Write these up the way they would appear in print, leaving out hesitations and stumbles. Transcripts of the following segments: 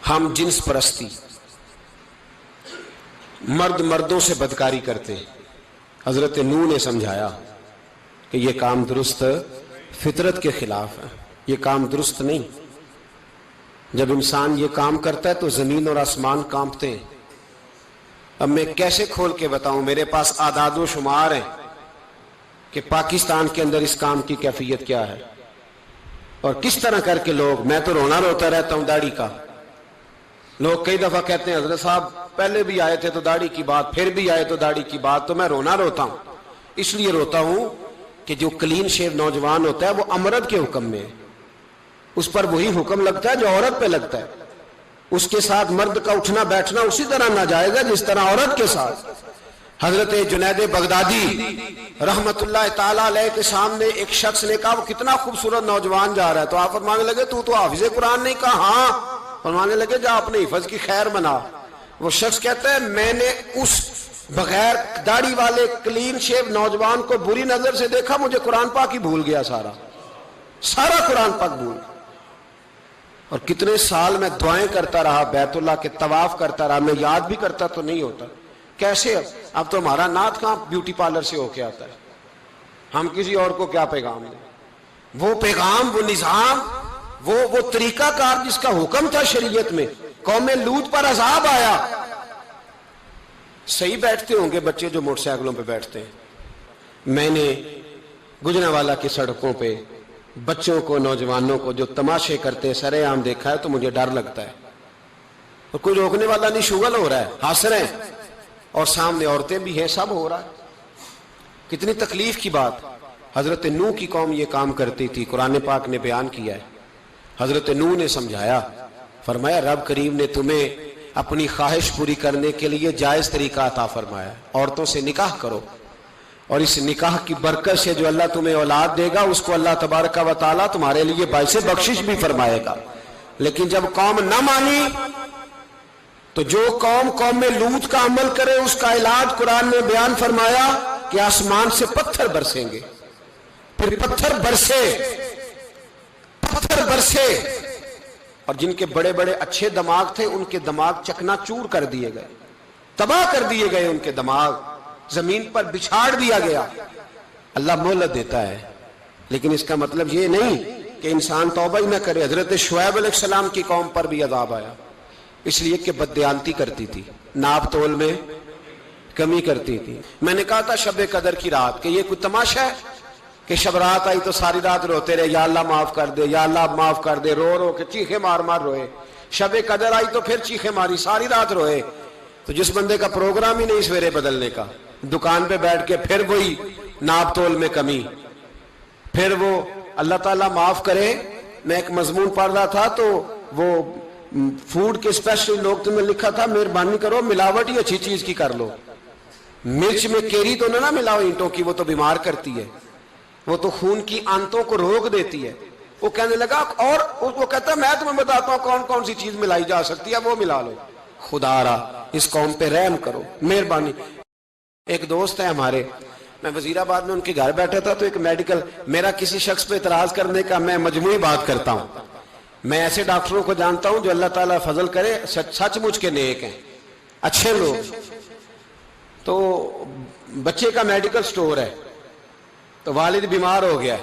ہم جنس پرستی، مرد مردوں سے بدکاری کرتے، حضرت نوح نے سمجھایا کہ یہ کام درست فطرت کے خلاف ہے، یہ کام درست نہیں۔ جب انسان یہ کام کرتا ہے تو زمین اور آسمان کانپتے ہیں۔ اب میں کیسے کھول کے بتاؤں، میرے پاس اعداد و شمار ہیں کہ پاکستان کے اندر اس کام کی کیفیت کیا ہے اور کس طرح کر کے لوگ، میں تو رونا روتا رہتا ہوں داڑھی کا۔ لوگ کئی دفعہ کہتے ہیں حضرت صاحب پہلے بھی آئے تھے تو داڑھی کی بات، پھر بھی آئے تو داڑھی کی بات، تو میں رونا روتا ہوں۔ اس لیے روتا ہوں کہ جو کلین شیو نوجوان ہوتا ہے وہ امرد کے حکم میں ہے، اس پر وہی حکم لگتا ہے جو عورت پہ لگتا ہے۔ اس کے ساتھ مرد کا اٹھنا بیٹھنا اسی طرح ناجائز ہے جس طرح عورت کے ساتھ۔ حضرت جنید بغدادی رحمت اللہ تعالی علیہ کے سامنے ایک شخص نے کہا وہ کتنا خوبصورت نوجوان جا رہا ہے، تو آپ فرمانے لگے تو حافظ قرآن نہیں؟ کہا ہاں۔ فرمانے لگے جا اپنے حفظ کی خیر بنا۔ وہ شخص کہتا ہے میں نے اس بغیر داڑھی والے کلین شیو نوجوان کو بری نظر سے دیکھا، مجھے قرآن پاک ہی بھول گیا، سارا قرآن پاک بھول گیا۔ اور کتنے سال میں دعائیں کرتا رہا، بیت اللہ کے طواف کرتا رہا، میں یاد بھی کرتا تو نہیں ہوتا۔ کیسے اب تو ہمارا نعت کہاں بیوٹی پارلر سے ہو کے آتا ہے، ہم کسی اور کو کیا پیغام دیں؟ وہ پیغام، وہ نظام، وہ طریقہ کار جس کا حکم تھا شریعت میں، قوم لوط پر عذاب آیا۔ صحیح بیٹھتے ہوں گے بچے جو موٹر سائیکلوں پہ بیٹھتے ہیں، میں نے گجرانوالہ کی سڑکوں پہ بچوں کو، نوجوانوں کو جو تماشے کرتے سرے عام دیکھا ہے تو مجھے ڈر لگتا ہے، اور کوئی روکنے والا نہیں، شغل ہو رہا ہے، ہنس رہے ہیں، اور سامنے عورتیں بھی ہیں، سب ہو رہا ہے۔ کتنی تکلیف کی بات۔ حضرت نوح کی قوم یہ کام کرتی تھی، قرآن پاک نے بیان کیا ہے۔ حضرت نوح نے سمجھایا، فرمایا رب کریم نے تمہیں اپنی خواہش پوری کرنے کے لیے جائز طریقہ عطا فرمایا، عورتوں سے نکاح کرو، اور اس نکاح کی برکت سے جو اللہ تمہیں اولاد دے گا اس کو اللہ تبارک و تعالیٰ تمہارے لیے باعث بخشش بھی فرمائے گا۔ لیکن جب قوم نہ مانی تو جو قوم لوط کا عمل کرے اس کا علاج قرآن نے بیان فرمایا کہ آسمان سے پتھر برسیں گے، پھر پتھر برسے، اور جن کے بڑے بڑے اچھے دماغ تھے ان کے دماغ چکنا چور کر دیے گئے، تباہ کر دیے گئے، ان کے دماغ زمین پر بچھاڑ دیا گیا۔ اللہ مہلت دیتا ہے، لیکن اس کا مطلب یہ نہیں کہ انسان توبہ ہی نہ کرے۔ حضرت شعیب علیہ السلام کی قوم پر بھی عذاب آیا، اس لیے کہ بددیانتی کرتی تھی، ناپ تول میں کمی کرتی تھی۔ میں نے کہا تھا شب قدر کی رات کہ یہ کوئی تماشا ہے کہ شب رات آئی تو ساری رات روتے رہے، یا اللہ معاف کر دے، یا اللہ معاف کر دے، رو رو کے چیخے مار مار روئے۔ شب قدر آئی تو پھر چیخے ماری، ساری رات روئے۔ تو جس بندے کا پروگرام ہی نہیں سویرے بدلنے کا، دکان پہ بیٹھ کے پھر وہی ناپ تول میں کمی، پھر وہ اللہ تعالیٰ معاف کرے۔ میں ایک مضمون پڑھ رہا تھا تو وہ فوڈ کے اسپیشل لوگ تمہیں لکھا تھا مہربانی کرو ملاوٹ ہی اچھی چیز کی کر لو، مرچ میں کیری تو نہ ملاؤ اینٹوں کی، وہ تو بیمار کرتی ہے، وہ تو خون کی آنتوں کو روک دیتی ہے۔ وہ کہنے لگا، اور وہ کہتا ہے میں تمہیں بتاتا ہوں کون کون سی چیز ملائی جا سکتی ہے، وہ ملا لو۔ خدا را اس قوم پہ رحم کرو، مہربانی۔ ایک دوست ہے ہمارے، میں وزیر آباد میں ان کے گھر بیٹھا تھا تو ایک میڈیکل، میرا کسی شخص پہ اعتراض کرنے کا میں مجموعی بات کرتا ہوں۔ میں ایسے ڈاکٹروں کو جانتا ہوں جو اللہ تعالیٰ فضل کرے سچ مچ کے نیک ہیں، اچھے لوگ۔ تو بچے کا میڈیکل سٹور ہے، تو والد بیمار ہو گیا،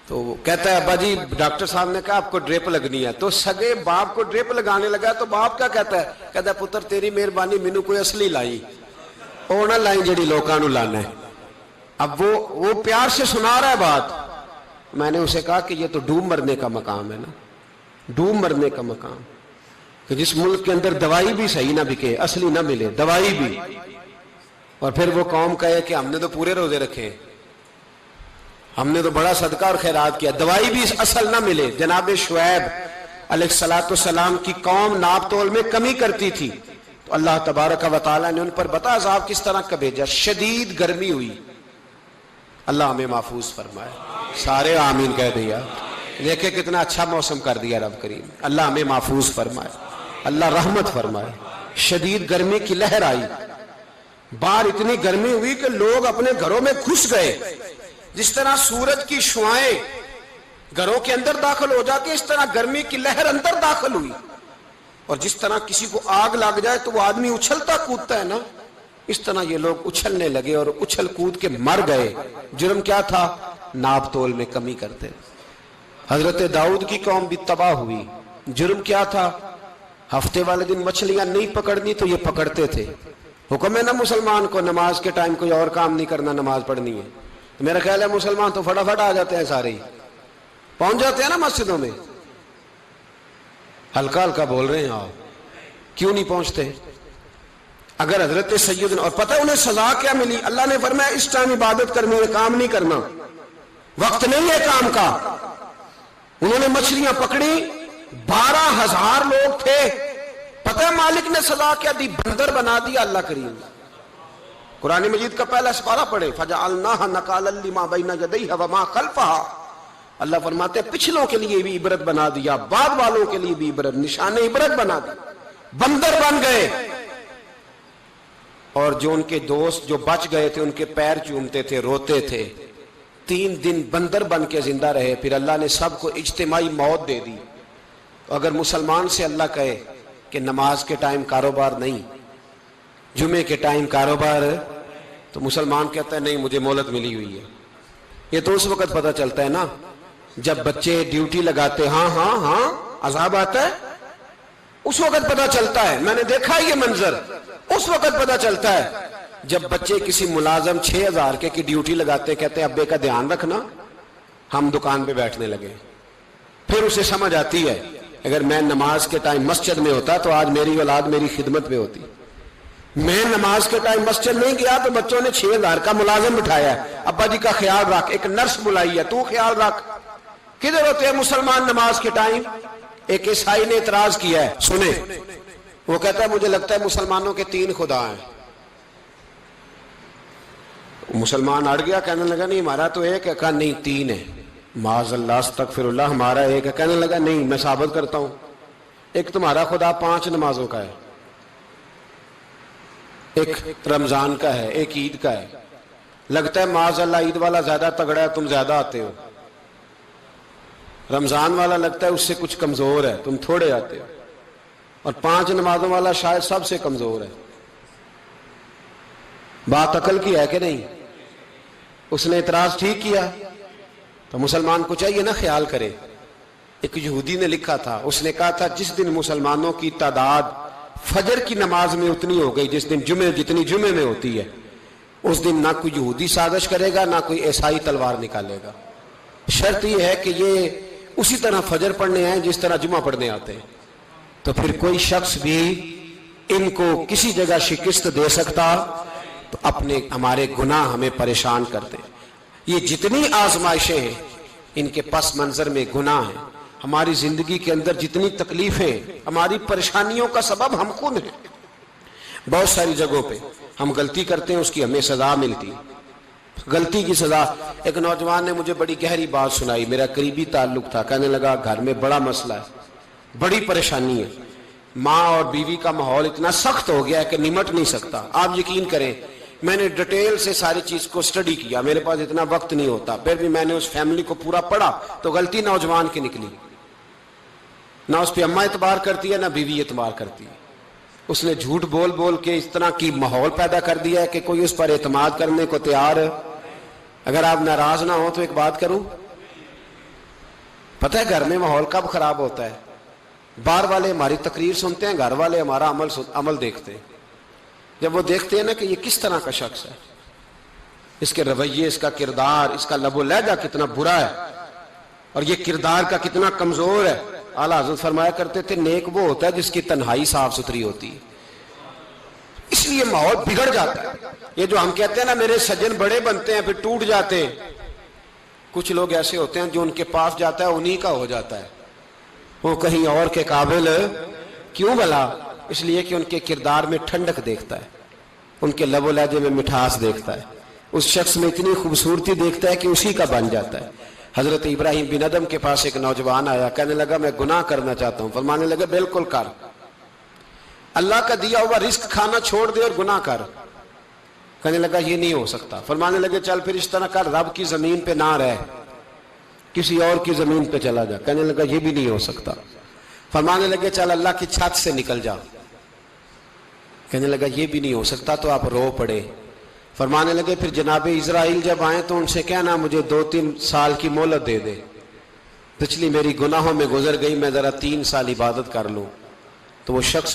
تو کہتا ہے ابا جی ڈاکٹر صاحب نے کہا آپ کو ڈرپ لگنی ہے، تو سگے باپ کو ڈرپ لگانے لگا تو باپ کیا کہتا ہے پتر تیری مہربانی مینوں کوئی اصلی لائی، وہ نہ لائی جڑی لوکاں نوں لانا ہے۔ اب وہ پیار سے سنا رہا ہے بات۔ میں نے اسے کہا کہ یہ تو ڈوب مرنے کا مقام ہے نا، ڈوب مرنے کا مقام، کہ جس ملک کے اندر دوائی بھی صحیح نہ بکے، اصلی نہ ملے دوائی بھی، اور پھر وہ قوم کہے کہ ہم نے تو پورے روزے رکھے، ہم نے تو بڑا صدقہ اور خیرات کیا، دوائی بھی اصل نہ ملے۔ جناب شعیب علیہ السلام کی قوم ناپ تول میں کمی کرتی تھی، تو اللہ تبارک و تعالیٰ نے ان پر بتا عذاب کس طرح کا بھیجا، شدید گرمی ہوئی۔ اللہ ہمیں محفوظ فرمائے، سارے آمین کہہ دیا۔ دیکھیں کتنا اچھا موسم کر دیا رب کریم، اللہ ہمیں محفوظ فرمائے، اللہ رحمت فرمائے۔ شدید گرمی کی لہر آئی، باہر اتنی گرمی ہوئی کہ لوگ اپنے گھروں میں گھس گئے، جس طرح سورج کی شعائیں گھروں کے اندر داخل ہو جاتی، اس طرح گرمی کی لہر اندر داخل ہوئی۔ اور جس طرح کسی کو آگ لگ جائے تو وہ آدمی اچھلتا کودتا ہے نا، اس طرح یہ لوگ اچھلنے لگے اور اچھل کود کے مر گئے۔ جرم کیا تھا؟ ناپ تول میں کمی کرتے۔ حضرت داؤد کی قوم بھی تباہ ہوئی۔ جرم کیا تھا؟ ہفتے والے دن مچھلیاں نہیں پکڑنی تو یہ پکڑتے تھے۔ حکم ہے نا مسلمان کو نماز کے ٹائم کوئی اور کام نہیں کرنا، نماز پڑھنی ہے۔ تو میرا خیال ہے مسلمان تو فٹافٹ آ جاتے ہیں، سارے ہی پہنچ جاتے ہیں نا مسجدوں میں۔ ہلکا ہلکا بول رہے ہیں آپ، کیوں نہیں پہنچتے؟ اگر حضرت سیدنا، اور پتہ انہیں سزا کیا ملی؟ اللہ نے فرمایا اس ٹائم عبادت کرنی ہے، کام نہیں کرنا، وقت نہیں ہے کام کا۔ انہوں نے مچھلیاں پکڑی، 12,000 لوگ تھے۔ پتہ ہے مالک نے سزا کیا دی؟ بندر بنا دیا اللہ کریم۔ قرآن مجید کا پہلا سپارہ پڑھے، فَجَعَلْنَاهَا نَكَالًا لِمَا بَيْنَ يَدَيْهَا وَمَا خَلْفَهَا۔ اللہ فرماتے ہیں پچھلوں کے لیے بھی عبرت بنا دیا، بعد والوں کے لیے بھی عبرت، نشان عبرت بنا دی۔ بندر بن گئے، اور جو ان کے دوست جو بچ گئے تھے ان کے پیر چومتے تھے، روتے تھے۔ 3 دن بندر بن کے زندہ رہے، پھر اللہ نے سب کو اجتماعی موت دے دی۔ اگر مسلمان سے اللہ کہے کہ نماز کے ٹائم کاروبار نہیں، جمعے کے ٹائم کاروبار، تو مسلمان کہتا ہے نہیں مجھے مہلت ملی ہوئی ہے۔ یہ تو اس وقت پتہ چلتا ہے نا جب بچے ڈیوٹی لگاتے، ہاں ہاں ہاں عذاب آتا ہے، اس وقت پتہ چلتا ہے۔ میں نے دیکھا یہ منظر، اس وقت پتہ چلتا ہے جب بچے کسی ملازم 6,000 کی ڈیوٹی لگاتے، کہتے ہیں ابے کا دھیان رکھنا، ہم دکان پہ بیٹھنے لگے۔ پھر اسے سمجھ آتی ہے اگر میں نماز کے ٹائم مسجد میں ہوتا تو آج میری اولاد میری خدمت میں ہوتی۔ میں نماز کے ٹائم مسجد نہیں گیا تو بچوں نے 6,000 کا ملازم بٹھایا ہے، ابا جی کا خیال رکھ، ایک نرس بلائی ہے تو خیال رکھ۔ کدھر ہوتے ہیں مسلمان نماز کے ٹائم؟ ایک عیسائی نے اعتراض کیا ہے، سنیں، وہ کہتا ہے مجھے لگتا ہے مسلمانوں کے 3 خدا ہیں۔ مسلمان اڑ گیا، کہنے لگا نہیں ہمارا تو ایک ہے، کہا نہیں 3 ہے، معاذ اللہ استغفر اللہ، ہمارا ایک ہے۔ کہنے لگا نہیں میں ثابت کرتا ہوں، ایک تمہارا خدا 5 نمازوں کا ہے، ایک رمضان کا ہے، ایک عید کا ہے۔ لگتا ہے معاذ اللہ عید والا زیادہ تگڑا ہے، تم زیادہ آتے ہو۔ رمضان والا لگتا ہے اس سے کچھ کمزور ہے، تم تھوڑے آتے ہو۔ اور 5 نمازوں والا شاید سب سے کمزور ہے۔ بات عقل کی ہے کہ نہیں؟ اس نے اعتراض ٹھیک کیا تو مسلمان کو چاہیے نا خیال کرے۔ ایک یہودی نے لکھا تھا، اس نے کہا تھا جس دن مسلمانوں کی تعداد فجر کی نماز میں اتنی ہو گئی جس دن جتنی جمعے میں ہوتی ہے، اس دن نہ کوئی یہودی سازش کرے گا نہ کوئی عیسائی تلوار نکالے گا۔ شرط یہ ہے کہ یہ اسی طرح فجر پڑھنے آئیں جس طرح جمعہ پڑھنے آتے ہیں، تو پھر کوئی شخص بھی ان کو کسی جگہ شکست دے سکتا تو ہمارے گناہ ہمیں پریشان کرتے ہیں۔ یہ جتنی آزمائشیں ہیں ان کے پس منظر میں گناہ ہیں۔ ہماری زندگی کے اندر جتنی تکلیفیں، ہماری پریشانیوں کا سبب ہم خود ہیں۔ بہت ساری جگہوں پہ ہم غلطی کرتے ہیں، اس کی ہمیں سزا ملتی ہے، غلطی کی سزا۔ ایک نوجوان نے مجھے بڑی گہری بات سنائی، میرا قریبی تعلق تھا، کہنے لگا گھر میں بڑا مسئلہ ہے، بڑی پریشانی ہے، ماں اور بیوی کا ماحول اتنا سخت ہو گیا ہے کہ نمٹ نہیں سکتا۔ آپ یقین کریں میں نے ڈیٹیل سے ساری چیز کو سٹڈی کیا، میرے پاس اتنا وقت نہیں ہوتا، پھر بھی میں نے اس فیملی کو پورا پڑھا تو غلطی نوجوان کی نکلی۔ نہ اس پہ اماں اعتبار کرتی ہے نہ بیوی اعتبار کرتی ہے۔ اس نے جھوٹ بول بول کے اس طرح کی ماحول پیدا کر دیا ہے کہ کوئی اس پر اعتماد کرنے کو تیار ہے۔ اگر آپ ناراض نہ ہو تو ایک بات کروں، پتہ ہے گھر میں ماحول کب خراب ہوتا ہے؟ باہر والے ہماری تقریر سنتے ہیں، گھر والے ہمارا عمل دیکھتے ہیں۔ جب وہ دیکھتے ہیں نا کہ یہ کس طرح کا شخص ہے، اس کے رویے، اس کا کردار، اس کا لب و لہجہ کتنا برا ہے اور یہ کردار کا کتنا کمزور ہے۔ اعلیٰ حضرت فرمایا کرتے تھے نیک وہ ہوتا ہے جس کی تنہائی صاف ستھری ہوتی ہے، اس لیے ماحول بگڑ جاتا ہے۔ یہ جو ہم کہتے ہیں نا میرے سجن بڑے بنتے ہیں پھر ٹوٹ جاتے ہیں، کچھ لوگ ایسے ہوتے ہیں جو ان کے پاس جاتا ہے انہی کا ہو جاتا ہے، وہ کہیں اور کے قابل کیوں بھلا؟ اس لیے کہ ان کے کردار میں ٹھنڈک دیکھتا ہے، ان کے لب و لہجے میں مٹھاس دیکھتا ہے، اس شخص میں اتنی خوبصورتی دیکھتا ہے کہ اسی کا بن جاتا ہے۔ حضرت ابراہیم بن ادم کے پاس ایک نوجوان آیا، کہنے لگا میں گناہ کرنا چاہتا ہوں۔ فرمانے لگا بالکل کر، اللہ کا دیا ہوا رزق کھانا چھوڑ دے اور گناہ کر۔ کہنے لگا یہ نہیں ہو سکتا۔ فرمانے لگے چل پھر اس طرح کر، رب کی زمین پہ نہ رہ، کسی اور کی زمین پہ چلا جا۔ کہنے لگا یہ بھی نہیں ہو سکتا۔ فرمانے لگے چل اللہ کی چھت سے نکل جا. کہنے لگا یہ بھی نہیں ہو سکتا, تو آپ رو پڑے. فرمانے لگے پھر جناب اسرائیل جب آئیں تو ان سے کہنا مجھے 2-3 سال کی مہلت دے دے, پچھلی میری گناہوں میں گزر گئی, میں ذرا 3 سال عبادت کر لوں. تو وہ شخص